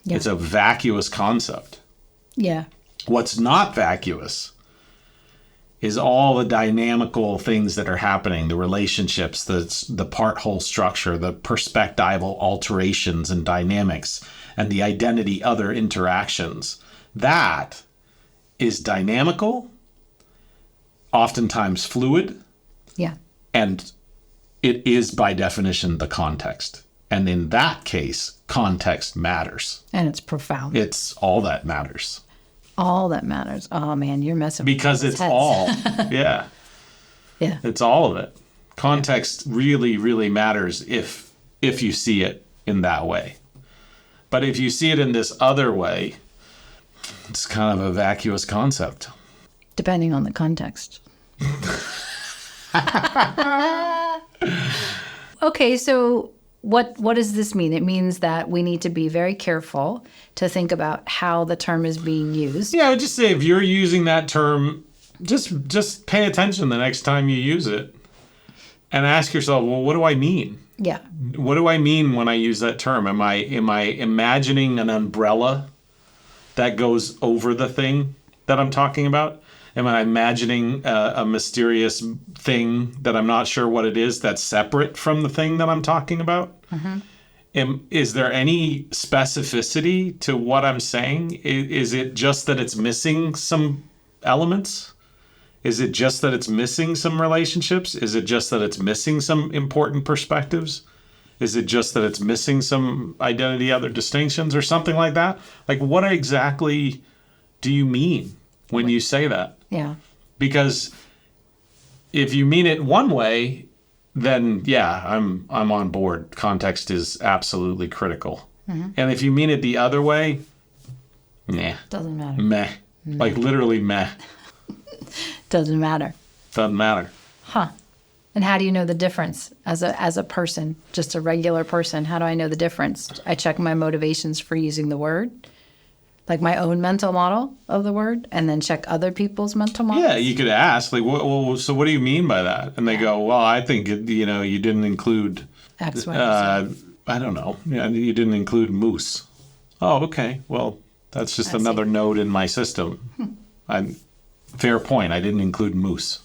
Yeah. It's a vacuous concept. Yeah. What's not vacuous is all the dynamical things that are happening, the relationships, the part-whole structure, the perspectival alterations and dynamics, and the identity-other interactions. That is dynamical, oftentimes fluid, Yeah. and it is by definition the context. And in that case, context matters. And it's profound. It's all that matters. All that matters. Oh, man, you're messing with Because it's heads. all, yeah. Yeah. It's all of it. Context really, really matters if you see it in that way. But if you see it in this other way, it's kind of a vacuous concept. Depending on the context. Okay, so what does this mean? It means that we need to be very careful to think about how the term is being used. Yeah, I would just say if you're using that term, just pay attention the next time you use it and ask yourself, well, what do I mean? Yeah. What do I mean when I use that term? Am I imagining an umbrella that goes over the thing that I'm talking about? Am I imagining a mysterious thing that I'm not sure what it is that's separate from the thing that I'm talking about? Mm-hmm. Is there any specificity to what I'm saying? Is it just that it's missing some elements? Is it just that it's missing some relationships? Is it just that it's missing some important perspectives? Is it just that it's missing some identity, other distinctions or something like that? Like, what exactly do you mean when you say that? Yeah. Because if you mean it one way, then yeah, I'm on board. Context is absolutely critical. Mm-hmm. And if you mean it the other way, nah. Doesn't matter. Meh. Like literally meh. Doesn't matter. Doesn't matter. Huh. And how do you know the difference as a person, just a regular person? How do I know the difference? I check my motivations for using the word, like my own mental model of the word, and then check other people's mental models. Yeah, you could ask, like, well, so what do you mean by that? And they go, well, I think, you didn't include, X, Y, I don't know. Yeah, you didn't include moose. Oh, okay. Well, that's just another node in my system. Fair point. I didn't include moose.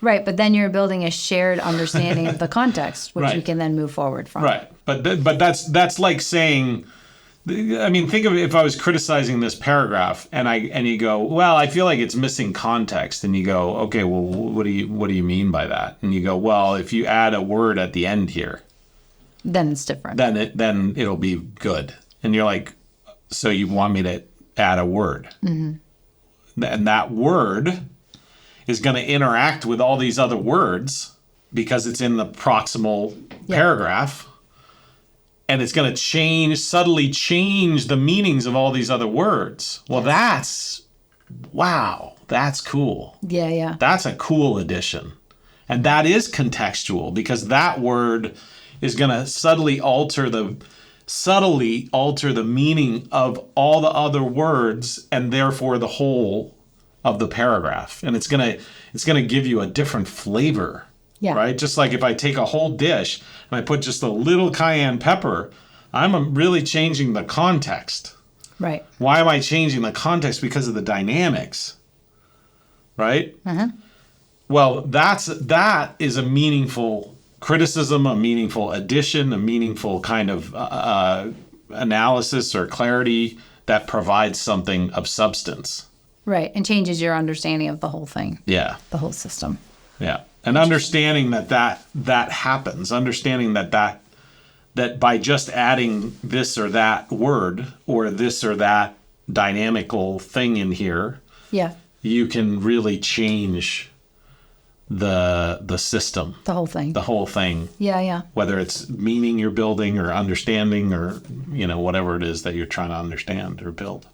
Right, but then you're building a shared understanding of the context, which you can then move forward from. Right, but that's like saying, I mean, think of it if I was criticizing this paragraph and you go, well, I feel like it's missing context, and you go, okay, well, what do you mean by that? And you go, well, if you add a word at the end here, then it's different. Then it'll be good. And you're like, so you want me to add a word, and that word is going to interact with all these other words because it's in the proximal paragraph. And it's going to subtly change the meanings of all these other words. Well, that's cool. Yeah. That's a cool addition. And that is contextual because that word is going to subtly alter the meaning of all the other words and therefore the whole of the paragraph. And it's going to give you a different flavor. Yeah. Right? Just like if I take a whole dish and I put just a little cayenne pepper, I'm really changing the context. Right. Why am I changing the context? Because of the dynamics. Right? Uh-huh. Well, that is a meaningful criticism, a meaningful addition, a meaningful kind of analysis or clarity that provides something of substance. Right. And changes your understanding of the whole thing. Yeah. The whole system. Yeah. And understanding that happens, understanding that by just adding this or that word or this or that dynamical thing in here, you can really change the system. The whole thing. The whole thing. Yeah. Whether it's meaning you're building or understanding or, whatever it is that you're trying to understand or build.